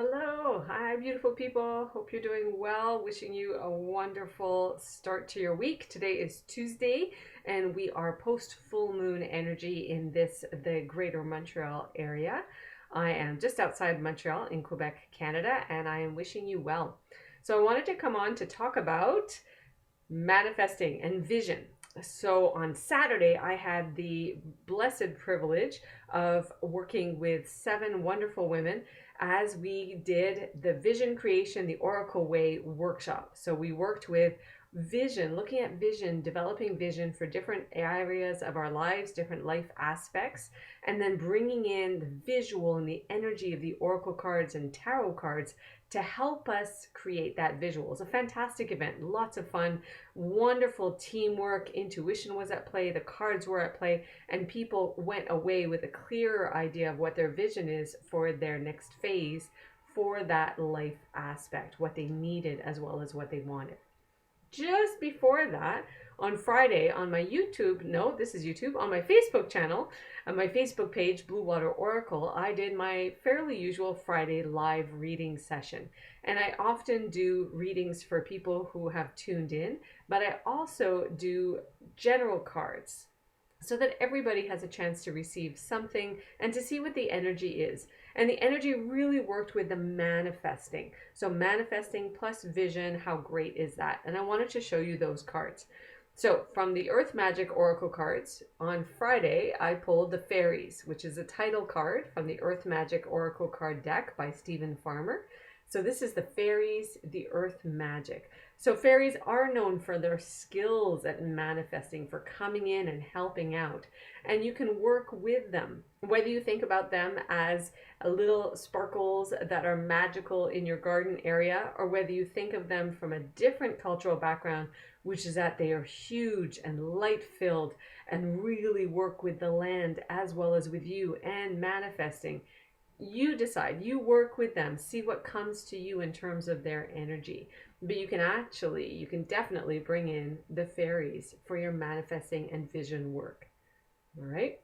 Hello, hi, beautiful people. Hope you're doing well. Wishing you a wonderful start to your week. Today is Tuesday, and we are post full moon energy in the greater Montreal area. I am just outside Montreal in Quebec, Canada, and I am wishing you well. So, I wanted to come on to talk about manifesting and vision. So on Saturday, I had the blessed privilege of working with 7 wonderful women as we did the Vision Creation the Oracle Way workshop. So we worked with vision, looking at vision, developing vision for different areas of our lives, different life aspects, and then bringing in the visual and the energy of the oracle cards and tarot cards to help us create that visual. It was a fantastic event, lots of fun, wonderful teamwork, intuition was at play, the cards were at play, and people went away with a clearer idea of what their vision is for their next phase for that life aspect, what they needed as well as what they wanted. Just before that, on Friday on my YouTube, no, this is YouTube, on my Facebook channel, on my Facebook page, BlueWater Oracle, I did my fairly usual Friday live reading session. And I often do readings for people who have tuned in, but I also do general cards so that everybody has a chance to receive something and to see what the energy is. And the energy really worked with the manifesting. So manifesting plus vision, how great is that? And I wanted to show you those cards. So from the Earth Magic Oracle cards, on Friday, I pulled the Fairies, which is a title card from the Earth Magic Oracle card deck by Stephen Farmer. So this is the Fairies, the Earth Magic. So fairies are known for their skills at manifesting, for coming in and helping out. And you can work with them, whether you think about them as little sparkles that are magical in your garden area, or whether you think of them from a different cultural background, which is that they are huge and light-filled and really work with the land as well as with you and manifesting. You decide, you work with them, see what comes to you in terms of their energy. But you can definitely bring in the fairies for your manifesting and vision work. All right.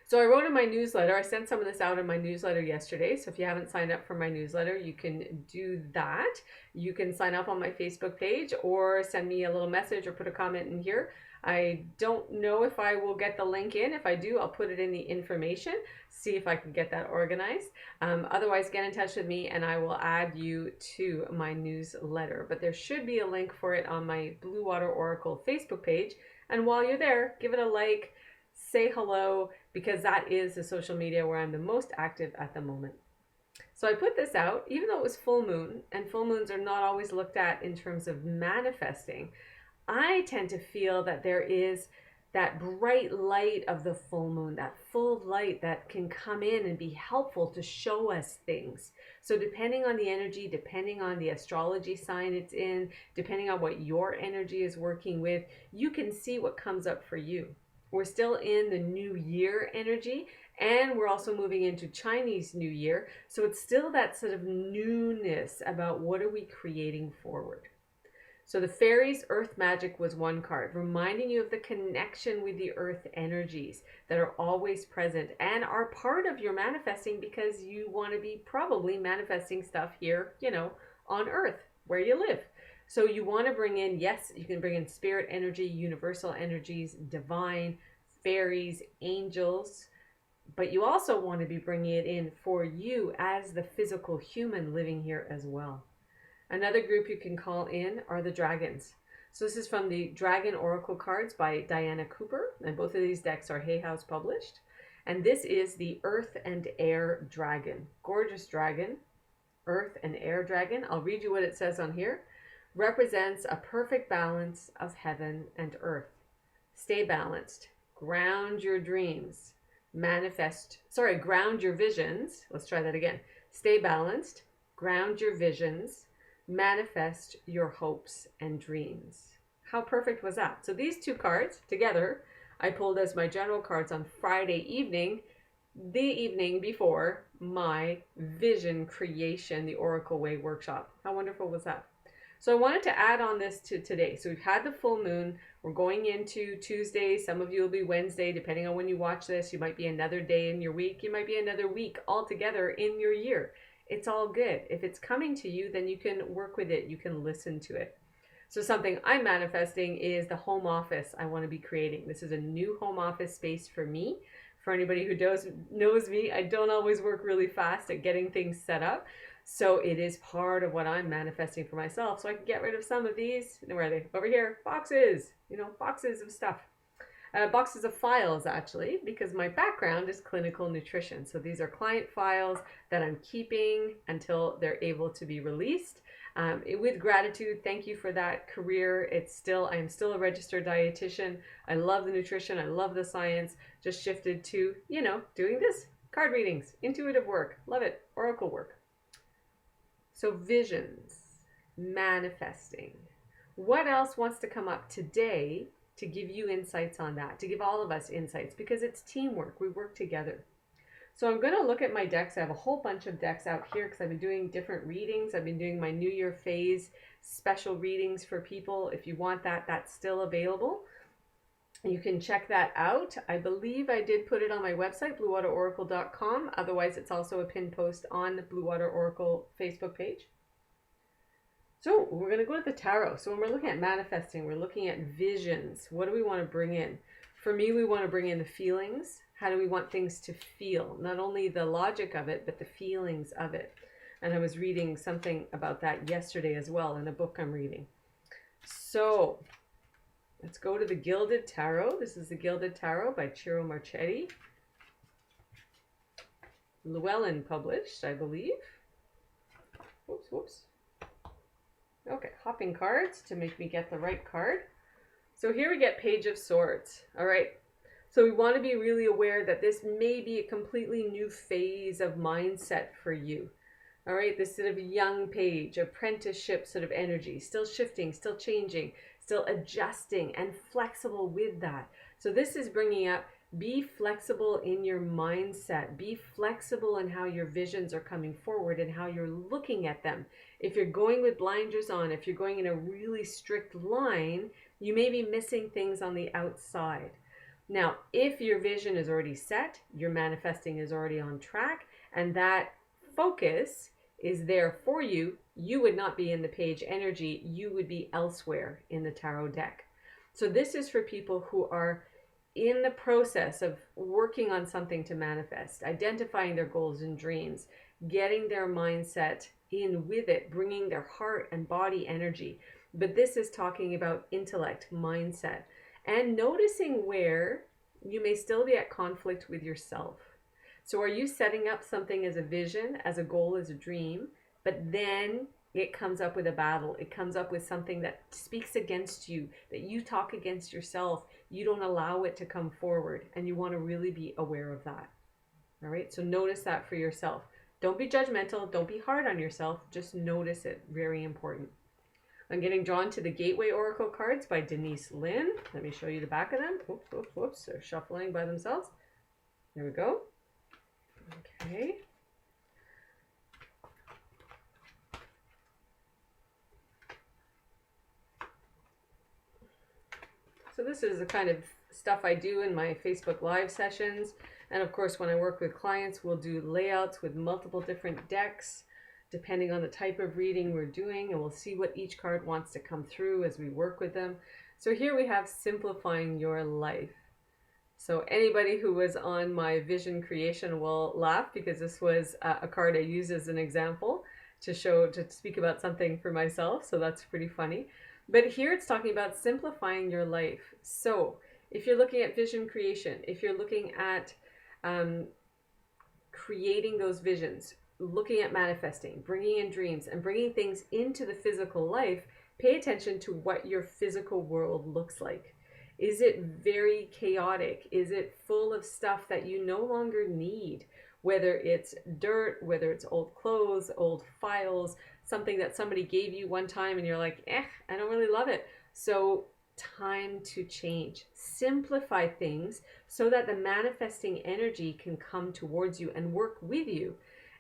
So I wrote in my newsletter, I sent some of this out in my newsletter yesterday. So if you haven't signed up for my newsletter, you can do that. You can sign up on my Facebook page or send me a little message or put a comment in here. I don't know if I will get the link in. If I do, I'll put it in the information, see if I can get that organized. Otherwise, get in touch with me and I will add you to my newsletter. But there should be a link for it on my BlueWater Oracle Facebook page. And while you're there, give it a like, say hello, because that is the social media where I'm the most active at the moment. So I put this out, even though it was full moon, and full moons are not always looked at in terms of manifesting. I tend to feel that there is that bright light of the full moon, that full light that can come in and be helpful to show us things. So depending on the energy, depending on the astrology sign it's in, depending on what your energy is working with, you can see what comes up for you. We're still in the new year energy, and we're also moving into Chinese New Year. So it's still that sort of newness about what are we creating forward. So the Fairies Earth Magic was one card, reminding you of the connection with the earth energies that are always present and are part of your manifesting, because you want to be probably manifesting stuff here, on earth where you live. So you want to bring in, yes, you can bring in spirit energy, universal energies, divine, fairies, angels, but you also want to be bringing it in for you as the physical human living here as well. Another group you can call in are the dragons. So this is from the Dragon Oracle cards by Diana Cooper, and both of these decks are Hay House published. And this is the Earth and Air Dragon. Gorgeous dragon, Earth and Air Dragon. I'll read you what it says on here. Represents a perfect balance of heaven and earth. Stay balanced. Ground your dreams. Ground your visions. Let's try that again. Stay balanced. Ground your visions. Manifest your hopes and dreams. How perfect was that? So these two cards together, I pulled as my general cards on Friday evening, the evening before my Vision Creation, the Oracle Way workshop. How wonderful was that? So I wanted to add on this to today. So we've had the full moon. We're going into Tuesday. Some of you will be Wednesday, depending on when you watch this. You might be another day in your week. You might be another week altogether in your year. it's all good. If it's coming to you, then you can work with it. You can listen to it. So something I'm manifesting is the home office I want to be creating. This is a new home office space for me. For anybody who knows me, I don't always work really fast at getting things set up. So it is part of what I'm manifesting for myself. So I can get rid of some of these. Where are they? Over here. Boxes. Boxes of stuff. Boxes of files, actually, because my background is clinical nutrition. So these are client files that I'm keeping until they're able to be released. With gratitude, thank you for that career. I am still a registered dietitian. I love the nutrition. I love the science. Just shifted to, doing this. Card readings, intuitive work. Love it. Oracle work. So visions, manifesting. What else wants to come up today to give you insights on that, to give all of us insights, because it's teamwork. We work together. So I'm going to look at my decks. I have a whole bunch of decks out here because I've been doing different readings. I've been doing my New Year phase special readings for people. If you want that, that's still available. You can check that out. I believe I did put it on my website, BlueWaterOracle.com. Otherwise, it's also a pinned post on the Blue Water Oracle Facebook page. So we're going to go to the tarot. So when we're looking at manifesting, we're looking at visions. What do we want to bring in? For me, we want to bring in the feelings. How do we want things to feel? Not only the logic of it, but the feelings of it. And I was reading something about that yesterday as well in a book I'm reading. So let's go to the Gilded Tarot. This is the Gilded Tarot by Ciro Marchetti. Llewellyn published, I believe. Whoops. Okay, hopping cards to make me get the right card. So here we get Page of Swords. All right. So we want to be really aware that this may be a completely new phase of mindset for you. All right. This sort of young page, apprenticeship sort of energy, still shifting, still changing, still adjusting and flexible with that. So this is bringing up, be flexible in your mindset. Be flexible in how your visions are coming forward and how you're looking at them. If you're going with blinders on, if you're going in a really strict line, you may be missing things on the outside. Now, if your vision is already set, your manifesting is already on track, and that focus is there for you, you would not be in the page energy. You would be elsewhere in the tarot deck. So this is for people who are in the process of working on something to manifest, identifying their goals and dreams, getting their mindset in with it, bringing their heart and body energy. But this is talking about intellect, mindset, and noticing where you may still be at conflict with yourself. So are you setting up something as a vision, as a goal, as a dream, but then it comes up with a battle. It comes up with something that speaks against you, that you talk against yourself. You don't allow it to come forward, and you want to really be aware of that. All right, so notice that for yourself. Don't be judgmental. Don't be hard on yourself. Just notice it. Very important. I'm getting drawn to the Gateway Oracle cards by Denise Lynn. Let me show you the back of them. Whoops. They're shuffling by themselves. There we go. Okay. So this is the kind of stuff I do in my Facebook Live sessions. And of course, when I work with clients, we'll do layouts with multiple different decks, depending on the type of reading we're doing. And we'll see what each card wants to come through as we work with them. So here we have Simplifying Your Life. So anybody who was on my vision creation will laugh, because this was a card I used as an example to speak about something for myself. So that's pretty funny. But here it's talking about simplifying your life. So if you're looking at vision creation, if you're looking at creating those visions, looking at manifesting, bringing in dreams and bringing things into the physical life, pay attention to what your physical world looks like. Is it very chaotic? Is it full of stuff that you no longer need? Whether it's dirt, whether it's old clothes, old files, something that somebody gave you one time and you're like, I don't really love it. So time to change. Simplify things so that the manifesting energy can come towards you and work with you.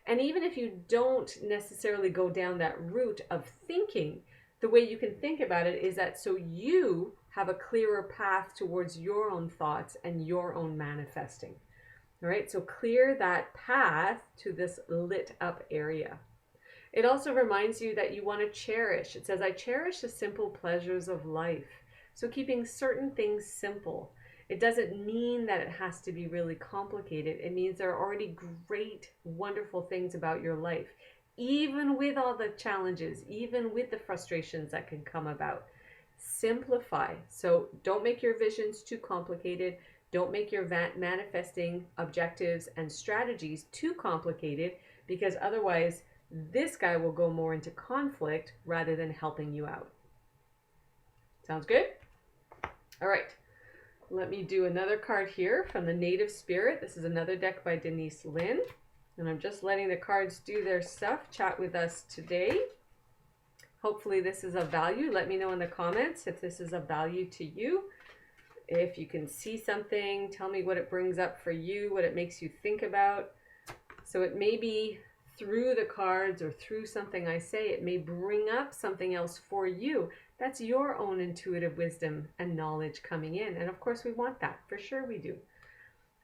And even if you don't necessarily go down that route of thinking, the way you can think about it is that so you have a clearer path towards your own thoughts and your own manifesting. All right, so clear that path to this lit up area. It also reminds you that you want to cherish. It says, I cherish the simple pleasures of life. So keeping certain things simple. It doesn't mean that it has to be really complicated. It means there are already great, wonderful things about your life, even with all the challenges, even with the frustrations that can come about. Simplify. So don't make your visions too complicated. Don't make your manifesting objectives and strategies too complicated, because otherwise this guy will go more into conflict rather than helping you out. Sounds good? All right. Let me do another card here from the Native Spirit. This is another deck by Denise Lynn. And I'm just letting the cards do their stuff, chat with us today. Hopefully this is of value. Let me know in the comments if this is of value to you. If you can see something, tell me what it brings up for you, what it makes you think about. So it may be through the cards or through something I say, it may bring up something else for you. That's your own intuitive wisdom and knowledge coming in. And of course we want that, for sure we do.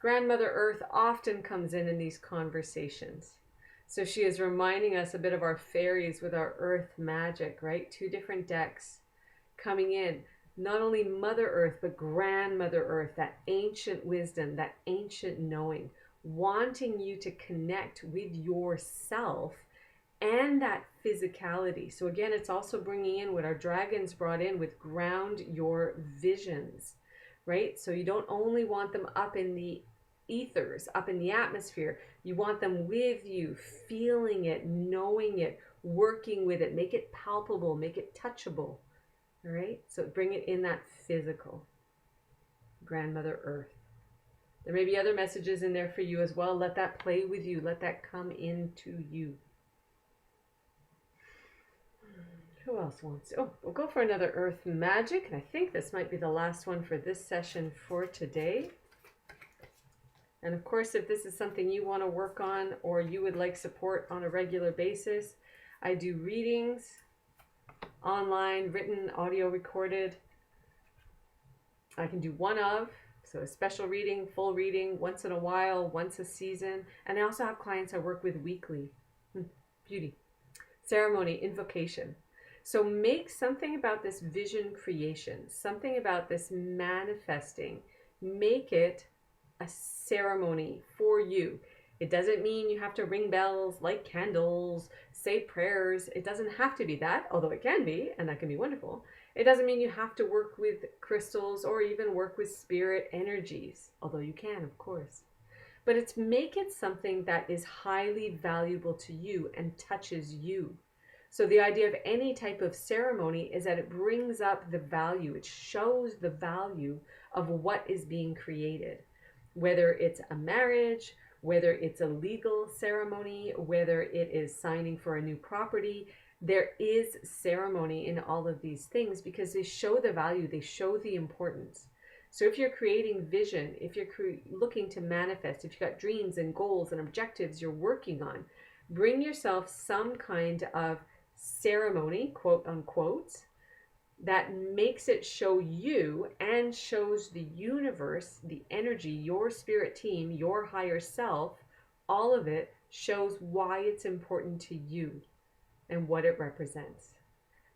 Grandmother Earth often comes in these conversations. So she is reminding us a bit of our fairies with our earth magic, right? Two different decks coming in. Not only Mother Earth, but Grandmother Earth, that ancient wisdom, that ancient knowing, wanting you to connect with yourself and that physicality. So again, it's also bringing in what our dragons brought in with ground your visions, right? So you don't only want them up in the ethers, up in the atmosphere. You want them with you, feeling it, knowing it, working with it, make it palpable, make it touchable. All right, so bring it in that physical. Grandmother Earth. There may be other messages in there for you as well. Let that play with you. Let that come into you. Who else wants? Oh, we'll go for another Earth Magic. And I think this might be the last one for this session for today. And of course, if this is something you want to work on or you would like support on a regular basis, I do readings. Online, written, audio recorded. I can do one of, so a special reading, full reading, once in a while, once a season. And I also have clients I work with weekly. Beauty. Ceremony, invocation. So make something about this vision creation, something about this manifesting. Make it a ceremony for you. It doesn't mean you have to ring bells, light candles, say prayers. It doesn't have to be that, although it can be, and that can be wonderful. It doesn't mean you have to work with crystals or even work with spirit energies, although you can, of course. But it's make it something that is highly valuable to you and touches you. So the idea of any type of ceremony is that it brings up the value. It shows the value of what is being created, whether it's a marriage, whether it's a legal ceremony, whether it is signing for a new property. There is ceremony in all of these things because they show the value, they show the importance. So if you're creating vision, if you're looking to manifest, if you've got dreams and goals and objectives you're working on, bring yourself some kind of ceremony, quote unquote, that makes it show you and shows the universe, the energy, your spirit team, your higher self, all of it shows why it's important to you and what it represents.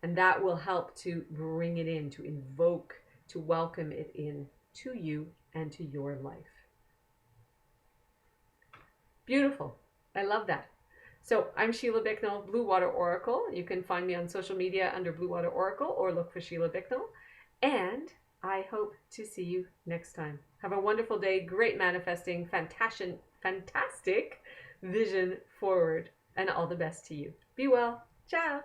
And that will help to bring it in, to invoke, to welcome it in to you and to your life. Beautiful. I love that. So I'm Sheila Bicknell, BlueWater Oracle. You can find me on social media under BlueWater Oracle or look for Sheila Bicknell. And I hope to see you next time. Have a wonderful day. Great manifesting, fantastic vision forward. And all the best to you. Be well. Ciao.